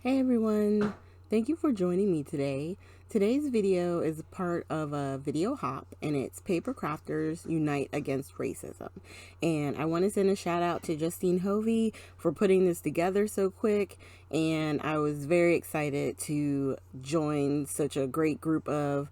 Hey everyone, thank you for joining me today. Today's video is part of a video hop and it's Papercrafters Unite Against Racism. And I want to send a shout out to Justine Hovey for putting this together so quick, and I was very excited to join such a great group of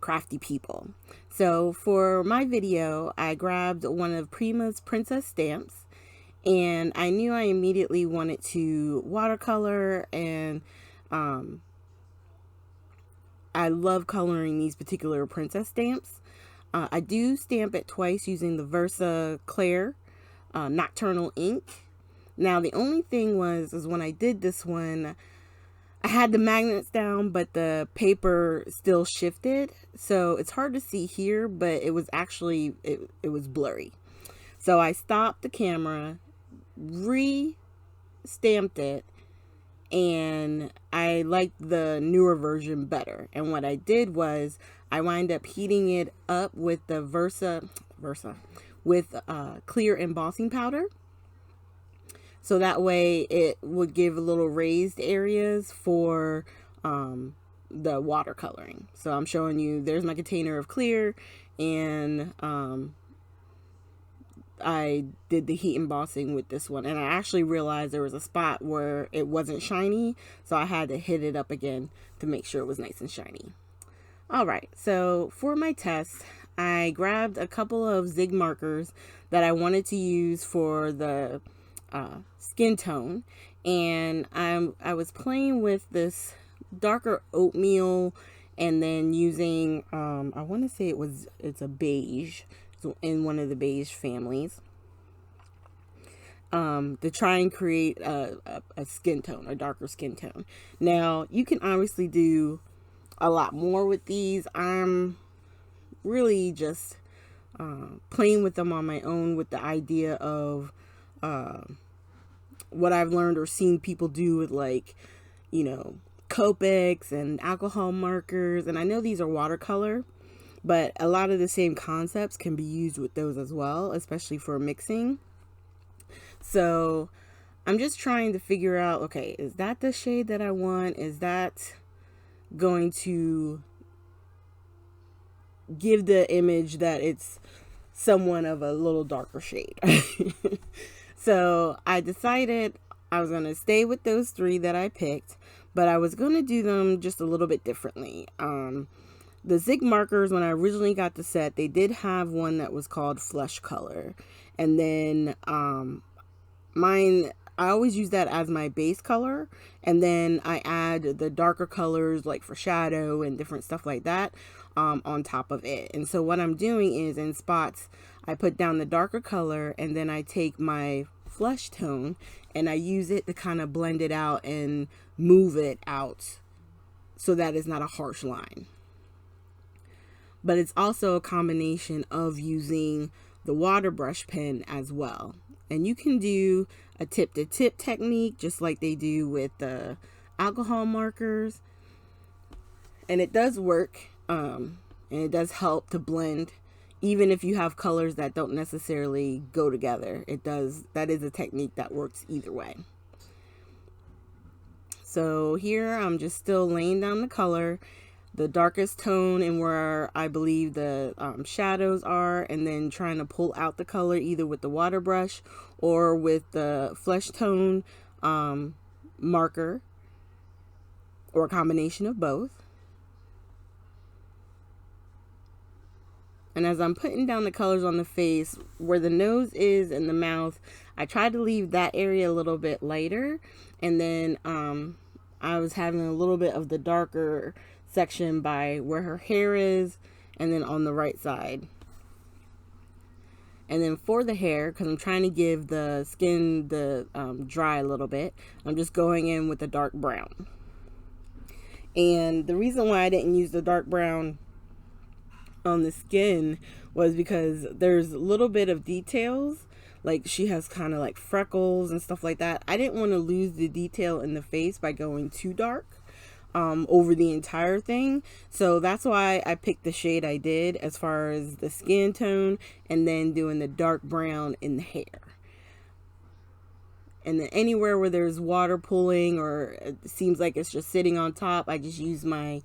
crafty people. So for my video, I grabbed one of Prima's princess stamps, and I knew I immediately wanted to watercolor, and I love coloring these particular princess stamps. I do stamp it twice using the Versa Claire Nocturnal ink. Now the only thing is when I did this one, I had the magnets down, but the paper still shifted, so it's hard to see here, but it was actually it was blurry. So I stopped the camera, re-stamped it, and I liked the newer version better. And what I did was I wind up heating it up with the Versa with clear embossing powder. So that way it would give little raised areas for the watercoloring. So I'm showing you, there's my container of clear, and I did the heat embossing with this one, and I actually realized there was a spot where it wasn't shiny, so I had to hit it up again to make sure it was nice and shiny. Alright, so for my test, I grabbed a couple of zig markers that I wanted to use for the skin tone, and I was playing with this darker oatmeal, and then using I want to say it's a beige, so in one of the beige families, to try and create a skin tone, a darker skin tone. Now you can obviously do a lot more with these. I'm really just playing with them on my own with the idea of what I've learned or seen people do with, like, Copics and alcohol markers. And I know these are watercolor, but a lot of the same concepts can be used with those as well, especially for mixing. So I'm just trying to figure out, okay, is that the shade that I want? Is that going to give the image that it's somewhat of a little darker shade? So I decided I was going to stay with those three that I picked, but I was going to do them just a little bit differently. The zig markers, when I originally got the set, they did have one that was called Flesh Color. And then mine, I always use that as my base color. And then I add the darker colors, like for shadow and different stuff like that, on top of it. And so what I'm doing is, in spots, I put down the darker color, and then I take my flesh tone and I use it to kind of blend it out and move it out so that it's not a harsh line. But it's also a combination of using the water brush pen as well. And you can do a tip to tip technique just like they do with the alcohol markers. And it does work, and it does help to blend, even if you have colors that don't necessarily go together. That is a technique that works either way. So here I'm just still laying down the color, the darkest tone and where I believe the shadows are, and then trying to pull out the color either with the water brush or with the flesh tone marker, or a combination of both. And as I'm putting down the colors on the face, where the nose is and the mouth, I tried to leave that area a little bit lighter. And then I was having a little bit of the darker section by where her hair is, and then on the right side. And then for the hair, because I'm trying to give the skin the dry a little bit, I'm just going in with the dark brown. And the reason why I didn't use the dark brown on the skin was because there's a little bit of details, like she has kind of like freckles and stuff like that. I didn't want to lose the detail in the face by going too dark over the entire thing. So that's why I picked the shade I did as far as the skin tone, and then doing the dark brown in the hair. And then anywhere where there's water pooling or it seems like it's just sitting on top, I just use my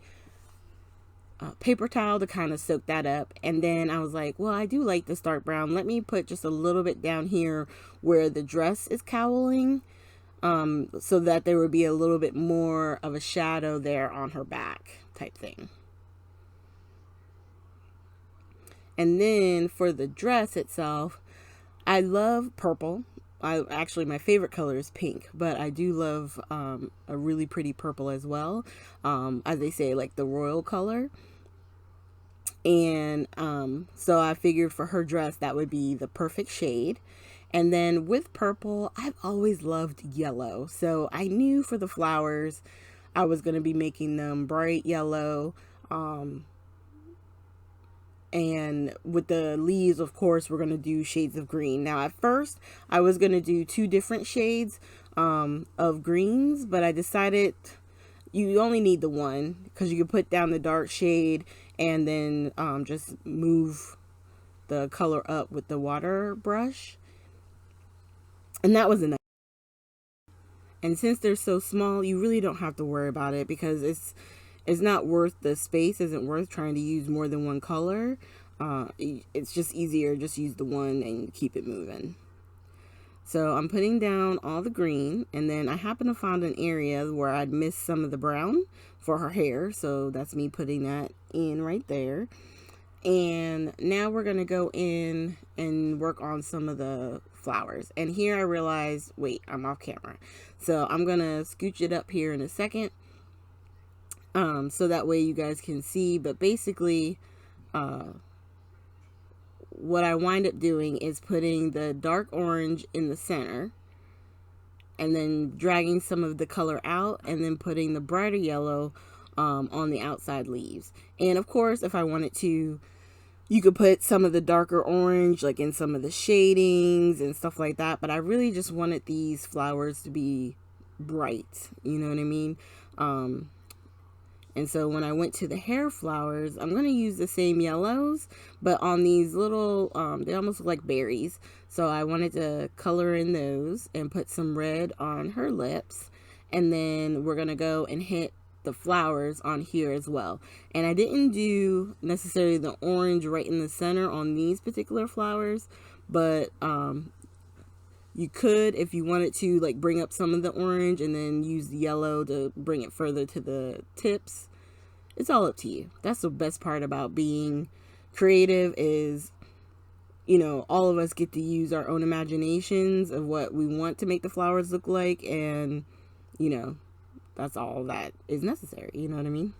paper towel to kind of soak that up. And then I was like, well, I do like this dark brown. Let me put just a little bit down here where the dress is cowling, so that there would be a little bit more of a shadow there on her back type thing. And then for the dress itself, I love purple. Actually, my favorite color is pink, but I do love a really pretty purple as well. As they say, like the royal color. And so I figured for her dress, that would be the perfect shade. And then with purple, I've always loved yellow. So I knew for the flowers, I was going to be making them bright yellow. And with the leaves, of course, we're going to do shades of green. Now, at first, I was going to do 2 different shades of greens, but I decided you only need the one because you can put down the dark shade and then just move the color up with the water brush. And that was enough. And since they're so small, you really don't have to worry about it because it's not worth, the space isn't worth trying to use more than one color. It's just easier, just use the one and keep it moving. So I'm putting down all the green, and then I happen to find an area where I'd missed some of the brown for her hair. So that's me putting that in right there. And now we're going to go in and work on some of the flowers. And here I realized, wait, I'm off camera. So I'm going to scooch it up here in a second. So that way you guys can see. But basically, what I wind up doing is putting the dark orange in the center and then dragging some of the color out and then putting the brighter yellow on the outside leaves. And of course, if I wanted to, you could put some of the darker orange like in some of the shadings and stuff like that. But I really just wanted these flowers to be bright. You know what I mean? And so when I went to the hair flowers, I'm going to use the same yellows, but on these little, they almost look like berries. So I wanted to color in those and put some red on her lips. And then we're going to go and hit the flowers on here as well. And I didn't do necessarily the orange right in the center on these particular flowers, but you could, if you wanted to, like bring up some of the orange and then use the yellow to bring it further to the tips. It's all up to you. That's the best part about being creative is, you know, all of us get to use our own imaginations of what we want to make the flowers look like. And, you know, that's all that is necessary. You know what I mean?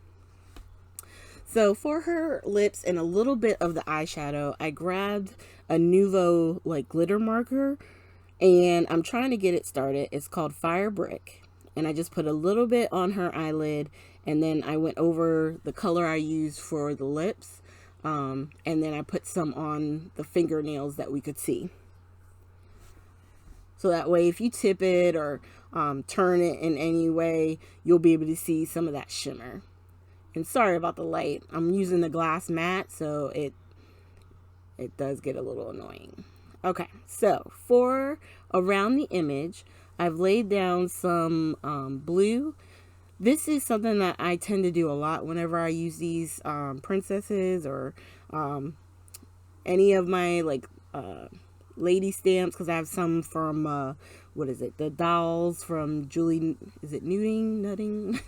So for her lips and a little bit of the eyeshadow, I grabbed a Nuvo like glitter marker. And I'm trying to get it started. It's called Fire Brick. And I just put a little bit on her eyelid. And then I went over the color I used for the lips. And then I put some on the fingernails that we could see. So that way, if you tip it or turn it in any way, you'll be able to see some of that shimmer. And sorry about the light. I'm using the glass mat, so it does get a little annoying. Okay, so for around the image, I've laid down some blue. This is something that I tend to do a lot whenever I use these princesses or any of my like lady stamps, because I have some from, what is it, the dolls from Julie, is it Nutting?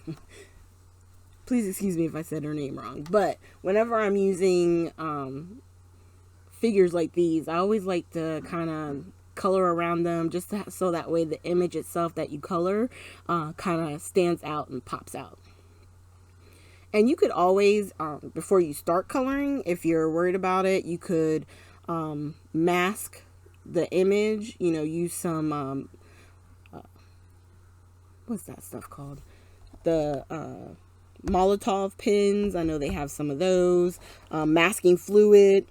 Please excuse me if I said her name wrong. But whenever I'm using figures like these, I always like to kind of color around them just so that way the image itself that you color kind of stands out and pops out. And you could always, before you start coloring, if you're worried about it, you could mask the image, you know, use some, what's that stuff called? The Molotov pins. I know they have some of those. Masking fluid.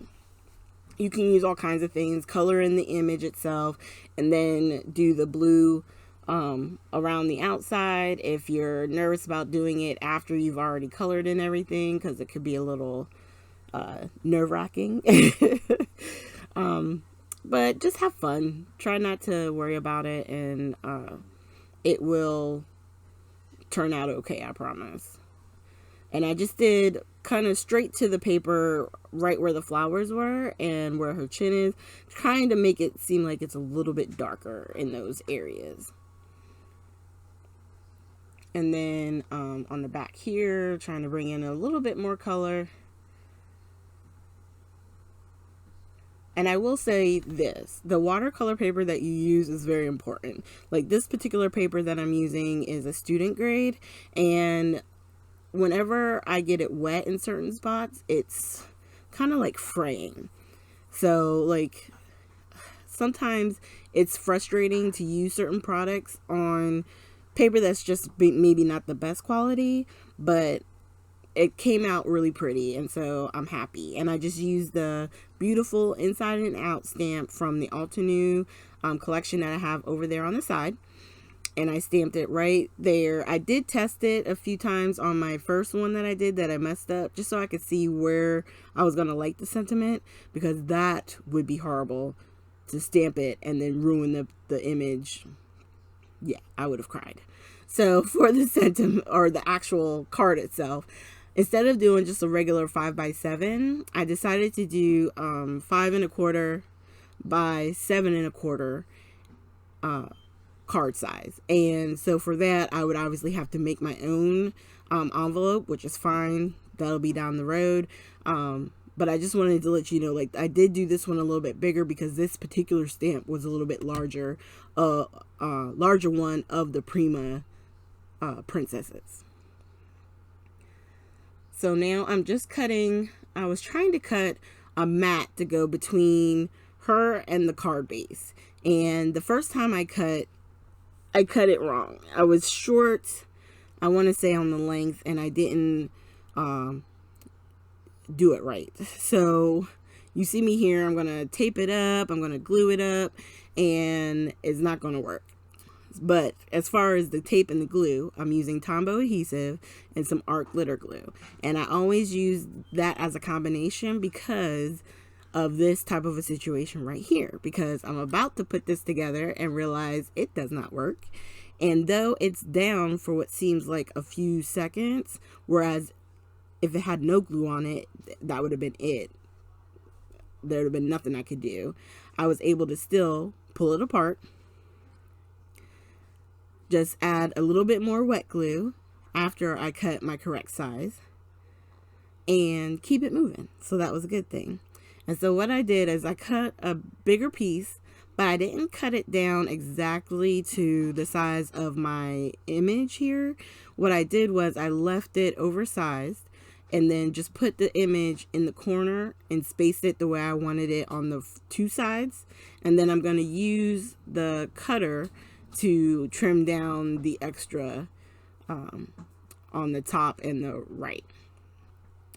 You can use all kinds of things, color in the image itself, and then do the blue around the outside if you're nervous about doing it after you've already colored in everything, because it could be a little nerve-wracking. but just have fun. Try not to worry about it, and it will turn out okay, I promise. And I just did kind of straight to the paper right where the flowers were and where her chin is, trying to make it seem like it's a little bit darker in those areas. And then on the back here, trying to bring in a little bit more color. And I will say this, the watercolor paper that you use is very important. Like this particular paper that I'm using is a student grade, and whenever I get it wet in certain spots, it's kind of like fraying. So like sometimes it's frustrating to use certain products on paper that's just maybe not the best quality, but it came out really pretty, and so I'm happy. And I just used the beautiful inside and out stamp from the Altenew collection that I have over there on the side, and I stamped it right there. I did test it a few times on my first one that I did that I messed up, just so I could see where I was going to like the sentiment, because that would be horrible to stamp it and then ruin the image. Yeah, I would have cried. So for the sentiment, or the actual card itself, instead of doing just a regular 5x7, I decided to do 5 1/4 by 7 1/4 card size. And so for that, I would obviously have to make my own envelope, which is fine. That'll be down the road. But I just wanted to let you know, like, I did do this one a little bit bigger because this particular stamp was a little bit larger one of the Prima princesses. So now I'm just cutting, I was trying to cut a mat to go between her and the card base. And the first time I cut it wrong. I was short, I want to say, on the length, and I didn't do it right. So you see me here, I'm going to tape it up, I'm going to glue it up, and it's not going to work. But as far as the tape and the glue, I'm using Tombow adhesive and some art glitter glue. And I always use that as a combination because of this type of a situation right here. Because I'm about to put this together and realize it does not work. And though it's down for what seems like a few seconds, whereas if it had no glue on it, that would have been it. There would have been nothing I could do. I was able to still pull it apart. Just add a little bit more wet glue after I cut my correct size and keep it moving. So that was a good thing. And so what I did is I cut a bigger piece, but I didn't cut it down exactly to the size of my image here. What I did was I left it oversized and then just put the image in the corner and spaced it the way I wanted it on the two sides. And then I'm going to use the cutter to trim down the extra on the top and the right.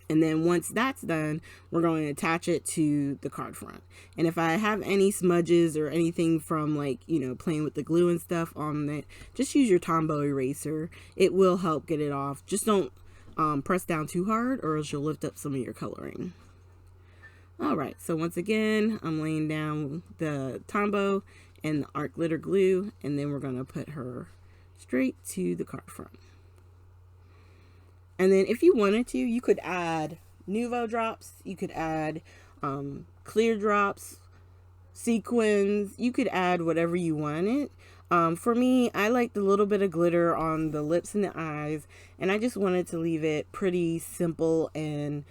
And then once that's done, we're going to attach it to the card front. And if I have any smudges or anything from, like, you know, playing with the glue and stuff on it, just use your Tombow eraser. It will help get it off. Just don't press down too hard, or else you'll lift up some of your coloring. Alright, so once again, I'm laying down the Tombow and the art glitter glue, and then we're going to put her straight to the card front. And then if you wanted to, you could add Nuvo drops, you could add clear drops, sequins, you could add whatever you wanted. For me, I liked a little bit of glitter on the lips and the eyes, and I just wanted to leave it pretty simple and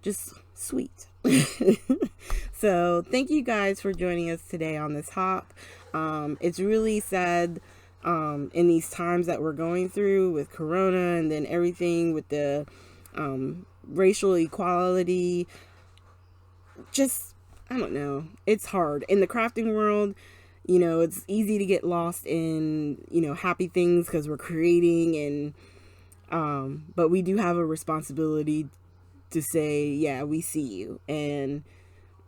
just sweet. So thank you guys for joining us today on this hop. It's really sad in these times that we're going through with Corona, and then everything with the racial equality. Just, I don't know, it's hard in the crafting world. You know, it's easy to get lost in, you know, happy things because we're creating, and but we do have a responsibility to say, yeah, we see you. And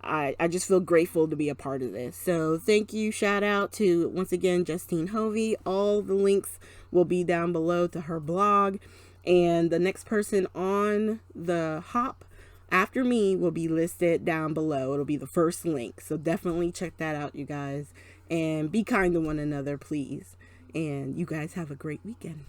I just feel grateful to be a part of this. So thank you. Shout out to, once again, Justine Hovey. All the links will be down below to her blog. And the next person on the hop, after me will be listed down below. It'll be the first link. So definitely check that out, you guys. And be kind to one another, please. And you guys have a great weekend.